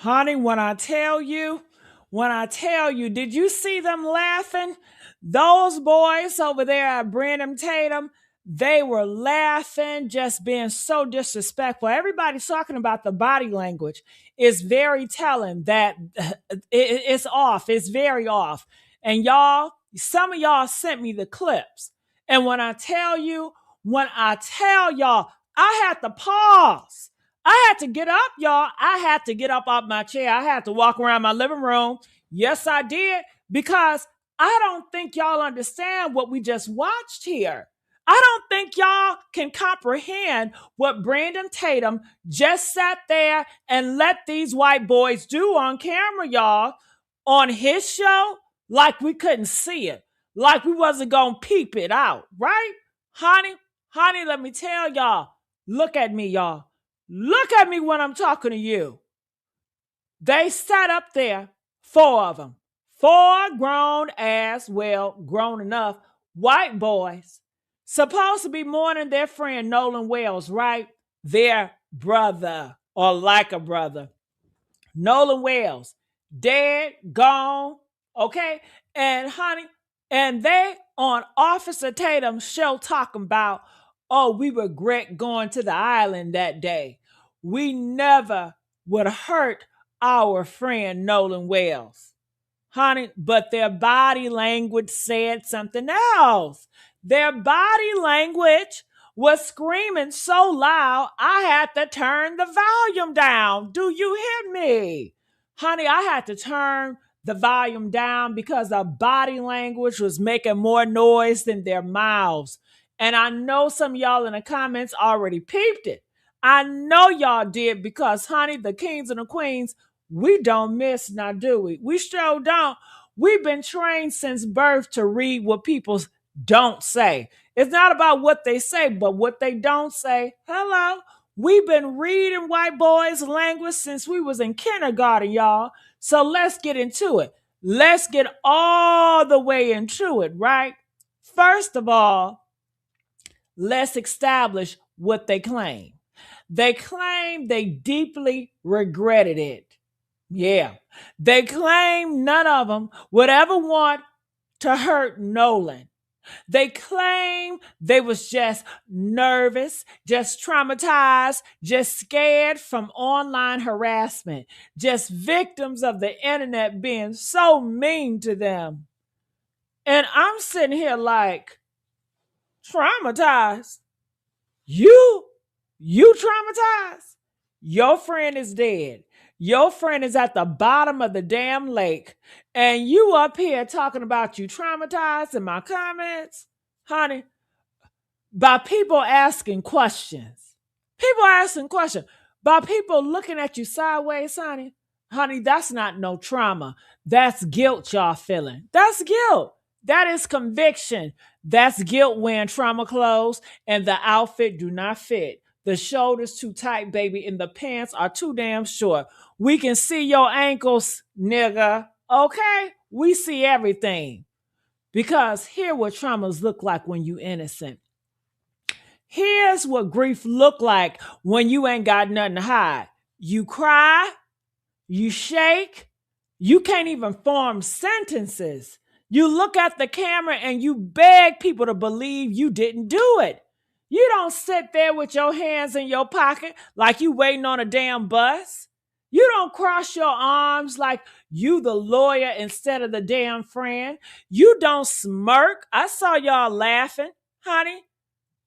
Honey, when I tell you, did you see them laughing? Those boys over there at Brandon Tatum, they were laughing, just being so disrespectful. Everybody's talking about the body language. It's very telling that it's off. It's very off. And y'all, some of y'all sent me the clips. And when I tell y'all, I had to pause. I had to get up, y'all. I had to get up off my chair. I had to walk around my living room. Yes, I did, because I don't think y'all understand what we just watched here. I don't think y'all can comprehend what Brandon Tatum just sat there and let these white boys do on camera, y'all, on his show, like we couldn't see it, like we wasn't gonna peep it out, right? Honey, honey, let me tell y'all, look at me, y'all. Look at me when I'm talking to you. They sat up there, four of them, four grown ass, well, grown enough white boys, supposed to be mourning their friend Nolan Wells, right? Their brother, or like a brother. Nolan Wells, dead, gone, okay? And honey, and they on Officer Tatum's show talking about, oh, we regret going to the island that day. We never would hurt our friend Nolan Wells. Honey, but their body language said something else. Their body language was screaming so loud, I had to turn the volume down. Do you hear me? Honey, I had to turn the volume down because the body language was making more noise than their mouths. And I know some of y'all in the comments already peeped it. I know y'all did, because, honey, the kings and the queens, we don't miss now, do we? We sure don't. We've been trained since birth to read what people don't say. It's not about what they say, but what they don't say. Hello. We've been reading white boys' language since we was in kindergarten, y'all. So let's get into it. Let's get all the way into it, right? First of all, let's establish what they claim. They claim they deeply regretted it. Yeah. They claim none of them would ever want to hurt Nolan. They claim they was just nervous, just traumatized, just scared from online harassment, just victims of the internet being so mean to them. And I'm sitting here like, traumatized? You? You traumatized? Your friend is dead. Your friend is at the bottom of the damn lake. And you up here talking about you traumatized in my comments? Honey, by people asking questions. People asking questions. By people looking at you sideways, honey. Honey, that's not no trauma. That's guilt y'all feeling. That's guilt. That is conviction. That's guilt wearing trauma clothes and the outfit do not fit. The shoulders too tight, baby, and the pants are too damn short. We can see your ankles, nigga. Okay? We see everything. Because here what traumas look like when you innocent. Here's what grief look like when you ain't got nothing to hide. You cry, you shake, you can't even form sentences. You look at the camera and you beg people to believe you didn't do it. You don't sit there with your hands in your pocket like you waiting on a damn bus. You don't cross your arms like you the lawyer instead of the damn friend. You don't smirk. I saw y'all laughing, honey.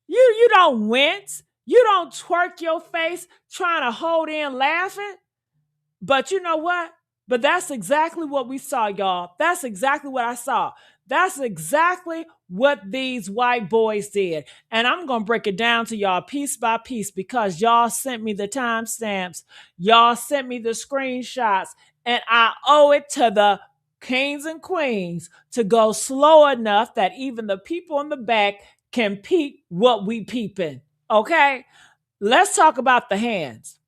You don't wince. You don't twerk your face trying to hold in laughing. But you know what? But that's exactly what we saw, y'all. That's exactly what I saw. That's exactly what these white boys did. And I'm going to break it down to y'all piece by piece because y'all sent me the timestamps. Y'all sent me the screenshots. And I owe it to the kings and queens to go slow enough that even the people in the back can peep what we peeping. Okay? Let's talk about the hands.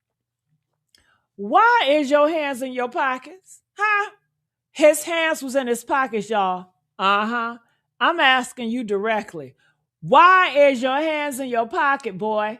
Why is your hands in your pockets? Huh? His hands was in his pockets, y'all. Uh-huh. I'm asking you directly. Why is your hands in your pocket, boy?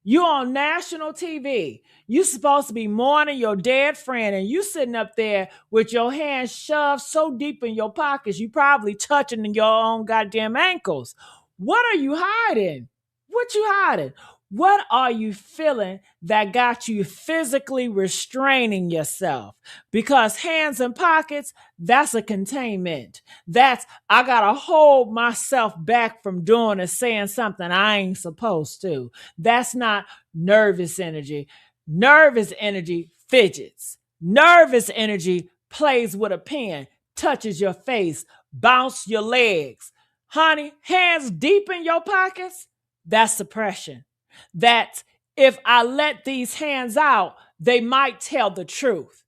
You on national TV. You supposed to be mourning your dead friend, and you sitting up there with your hands shoved so deep in your pockets, you probably touching your own goddamn ankles. What are you hiding? What you hiding? What are you feeling that got you physically restraining yourself? Because hands and pockets, that's a containment. That's, I gotta hold myself back from doing or saying something I ain't supposed to. That's not nervous energy. Nervous energy fidgets. Nervous energy plays with a pen, touches your face, bounce your legs. Honey, hands deep in your pockets, that's suppression. That if I let these hands out, they might tell the truth.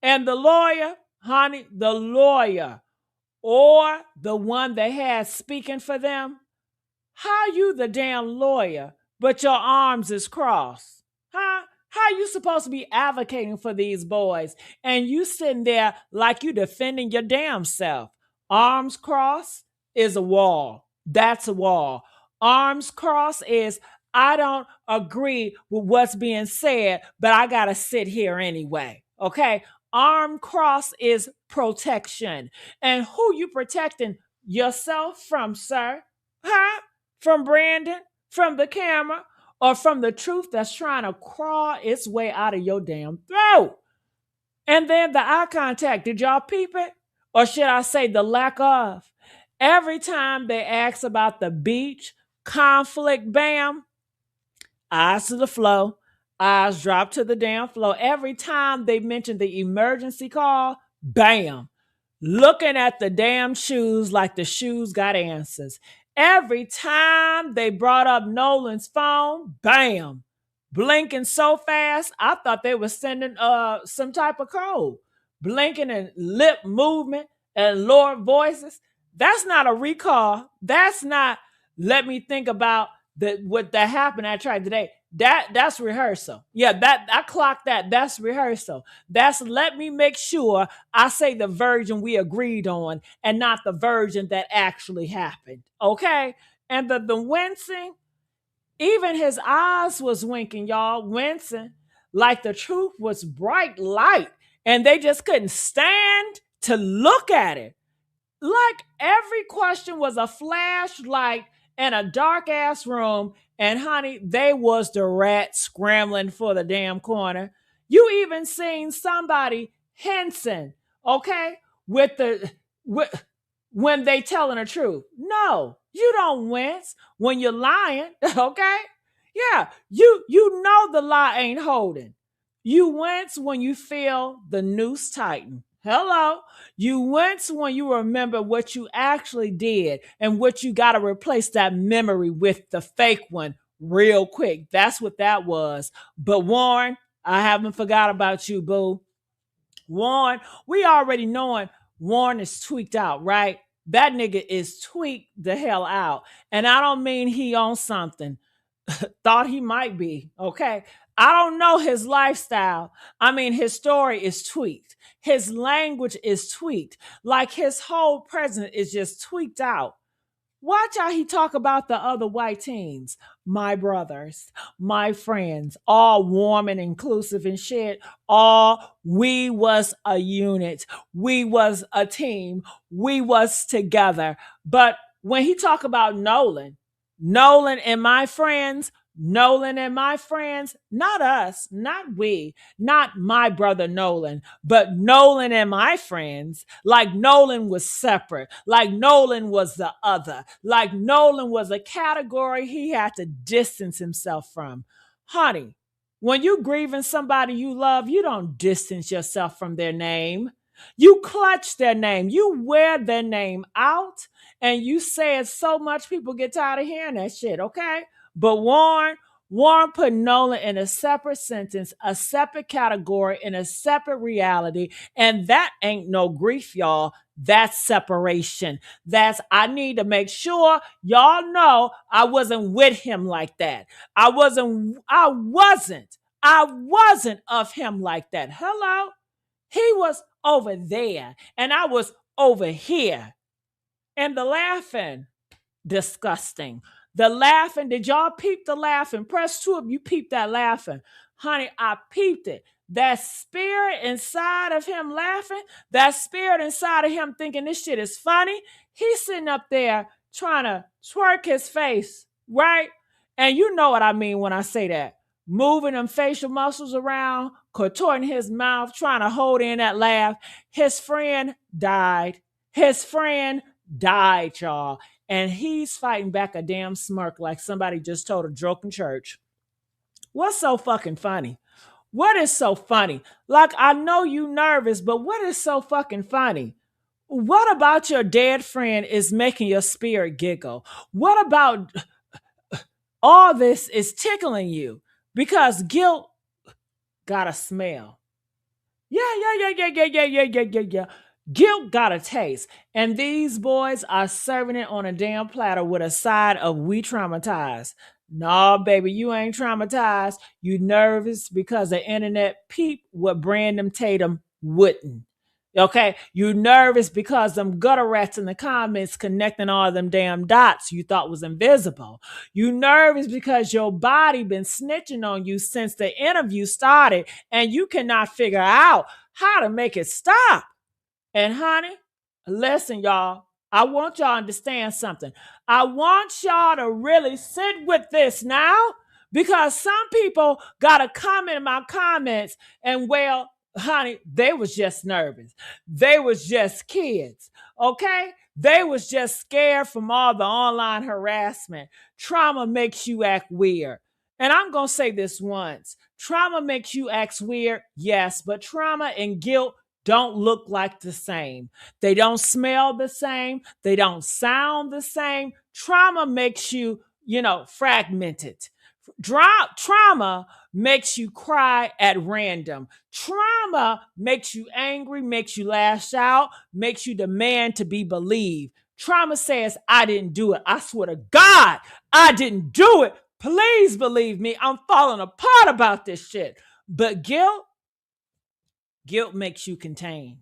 And the lawyer, honey, the lawyer or the one they had speaking for them, how you the damn lawyer, but your arms is crossed? Huh? How you supposed to be advocating for these boys and you sitting there like you defending your damn self? Arms crossed is a wall. That's a wall. Arms crossed is I don't agree with what's being said, but I gotta sit here anyway. Okay? Arm cross is protection. And who you protecting yourself from, sir? Huh? From Brandon, from the camera, or from the truth that's trying to crawl its way out of your damn throat. And then the eye contact, did y'all peep it? Or should I say the lack of? Every time they ask about the beach, conflict, bam, eyes to the flow, eyes drop to the damn floor. Every time they mention the emergency call, bam, looking at the damn shoes like the shoes got answers. Every time they brought up Nolan's phone, bam, blinking so fast, I thought they were sending some type of code. Blinking and lip movement and lower voices. That's not a recall. That's not let me think about what that happened I tried today. That's rehearsal. Yeah, that I clocked that. That's rehearsal. That's let me make sure I say the version we agreed on and not the version that actually happened. Okay? And the wincing, even his eyes was winking, y'all, wincing like the truth was bright light and they just couldn't stand to look at it. Like every question was a flashlight in a dark ass room, and honey, they was the rat scrambling for the damn corner. You even seen somebody Henson, okay, with the with, when they telling the truth. No, you don't wince when you're lying, okay? Yeah, you know the lie ain't holding. You wince when you feel the noose tighten. Hello. You wince when you remember what you actually did and what you got to replace that memory with the fake one real quick. That's what that was. But Warren, I haven't forgot about you, boo. Warren, we already knowing Warren is tweaked out, right? That nigga is tweaked the hell out. And I don't mean he on something. Thought he might be, okay? I don't know his lifestyle. I mean, his story is tweaked. His language is tweaked. Like his whole presence is just tweaked out. Watch how he talk about the other white teens, my brothers, my friends, all warm and inclusive and shit. All we was a unit. We was a team. We was together. But when he talk about Nolan and my friends, Nolan and my friends, not us, not we, not my brother Nolan, but Nolan and my friends, like Nolan was separate, like Nolan was the other, like Nolan was a category he had to distance himself from. Honey, when you grieving somebody you love, you don't distance yourself from their name. You clutch their name, you wear their name out, and you say it so much people get tired of hearing that shit, okay? But Warren put Nolan in a separate sentence, a separate category, in a separate reality. And that ain't no grief, y'all. That's separation. That's, I need to make sure y'all know I wasn't with him like that. I wasn't of him like that. Hello? He was over there and I was over here. And the laughing, disgusting. The laughing, did y'all peep the laughing? Press two if you peep that laughing. Honey, I peeped it. That spirit inside of him laughing, that spirit inside of him thinking this shit is funny, he's sitting up there trying to twerk his face, right? And you know what I mean when I say that. Moving them facial muscles around, contorting his mouth, trying to hold in that laugh. His friend died. His friend died, y'all. And he's fighting back a damn smirk like somebody just told a joke in church. What's so fucking funny? What is so funny? Like, I know you nervous, but what is so fucking funny? What about your dead friend is making your spirit giggle? What about all this is tickling you? Because guilt got a smell. Yeah. Guilt got a taste. And these boys are serving it on a damn platter with a side of we traumatized. Nah, baby, you ain't traumatized. You nervous because the internet peep what Brandon Tatum wouldn't. Okay, you nervous because them gutter rats in the comments connecting all them damn dots you thought was invisible. You nervous because your body been snitching on you since the interview started and you cannot figure out how to make it stop. And honey, listen, y'all, I want y'all to understand something. I want y'all to really sit with this now because some people got to comment in my comments and, well, honey, they was just nervous. They was just kids, okay? They was just scared from all the online harassment. Trauma makes you act weird. And I'm going to say this once. Trauma makes you act weird, yes, but trauma and guilt don't look like the same. They don't smell the same. They don't sound the same. Trauma makes you, fragmented. Trauma makes you cry at random. Trauma makes you angry, makes you lash out, makes you demand to be believed. Trauma says, I didn't do it. I swear to God, I didn't do it. Please believe me. I'm falling apart about this shit. But guilt makes you contain.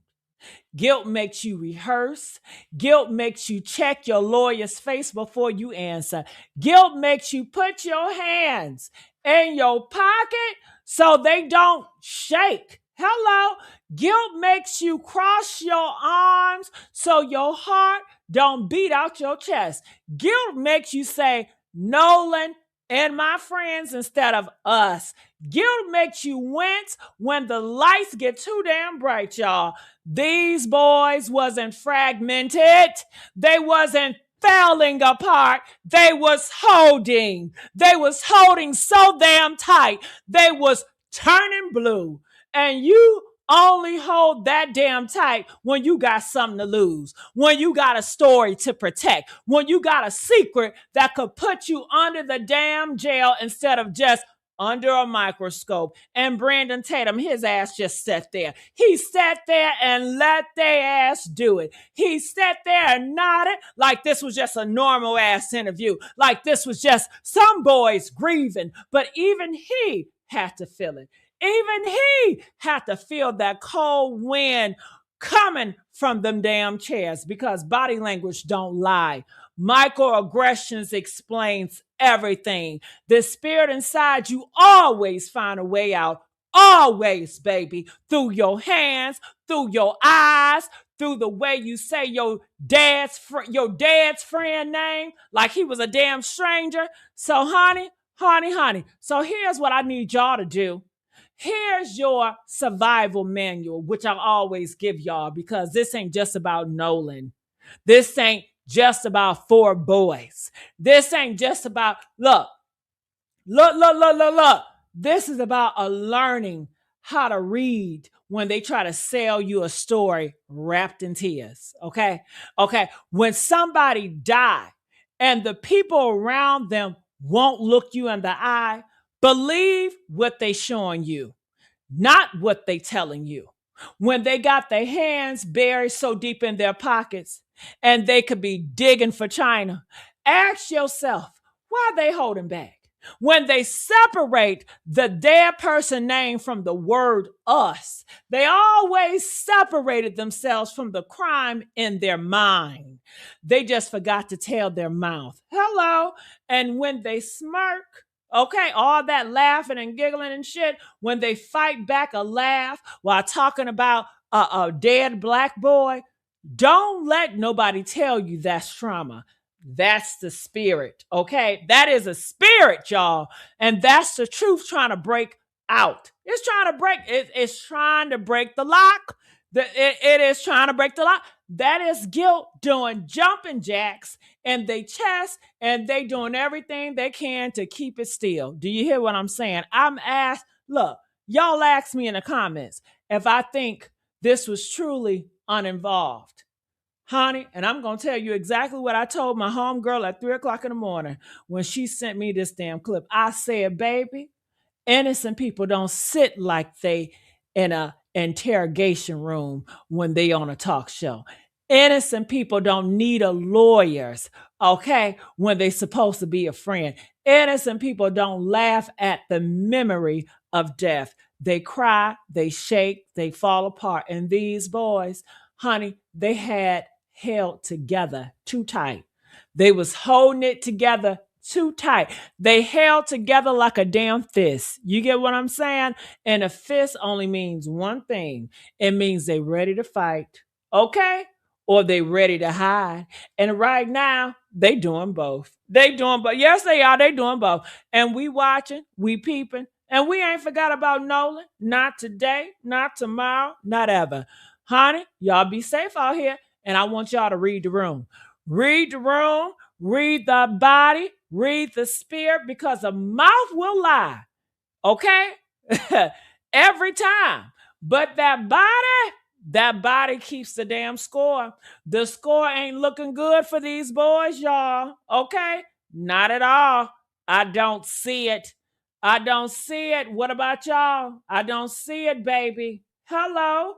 Guilt makes you rehearse. Guilt makes you check your lawyer's face before you answer. Guilt makes you put your hands in your pocket so they don't shake. Hello. Guilt makes you cross your arms so your heart don't beat out your chest. Guilt makes you say, Nolan and my friends instead of us. Guilt makes you wince when the lights get too damn bright, y'all. These boys wasn't fragmented. They wasn't falling apart. They was holding. They was holding so damn tight. They was turning blue. And you only hold that damn tight when you got something to lose, when you got a story to protect, when you got a secret that could put you under the damn jail instead of just under a microscope. And Brandon Tatum, his ass just sat there. He sat there and let their ass do it. He sat there and nodded like this was just a normal ass interview, like this was just some boys grieving. But even he had to feel it. Even he had to feel that cold wind coming from them damn chairs because body language don't lie. Microaggressions explains everything. The spirit inside you always find a way out. Always, baby. Through your hands, through your eyes, through the way you say your dad's friend name like he was a damn stranger. So honey. So here's what I need y'all to do. Here's your survival manual, which I always give y'all because this ain't just about Nolan. This ain't just about 4 boys. This ain't just about, look. This is about a learning how to read when they try to sell you a story wrapped in tears. Okay. When somebody die and the people around them won't look you in the eye, believe what they showing you, not what they telling you. When they got their hands buried so deep in their pockets and they could be digging for China, ask yourself, why are they holding back? When they separate the dead person name from the word us, they always separated themselves from the crime in their mind. They just forgot to tell their mouth, hello. And when they smirk, okay, all that laughing and giggling and shit, when they fight back a laugh while talking about a dead black boy, don't let nobody tell you that's trauma. That's the spirit, okay? That is a spirit, y'all. And that's the truth trying to break out. It's trying to break the lock. It is trying to break the lock. That is guilt doing jumping jacks in their chest, and they doing everything they can to keep it still. Do you hear what I'm saying? I'm asked, look, y'all ask me in the comments if I think this was truly uninvolved. Honey, and I'm going to tell you exactly what I told my homegirl at 3 o'clock in the morning when she sent me this damn clip. I said, baby, innocent people don't sit like they in a interrogation room when they on a talk show. Innocent people don't need a lawyers, okay, when they supposed to be a friend. Innocent people don't laugh at the memory of death. They cry, they shake, they fall apart. And these boys, honey, they had held together too tight. They was holding it together too tight. They held together like a damn fist. You get what I'm saying? And a fist only means one thing. It means they ready to fight, okay? Or they ready to hide. And right now, they doing both. They doing both. Yes, they are. They doing both. And we watching, we peeping, and we ain't forgot about Nolan. Not today, not tomorrow, not ever. Honey, y'all be safe out here. And I want y'all to read the room. Read the room, read the body, read the spirit, because the mouth will lie, okay? Every time. But that body keeps the damn score. The score ain't looking good for these boys, y'all, okay? Not at all. I don't see it. I don't see it. What about y'all? I don't see it, baby. Hello?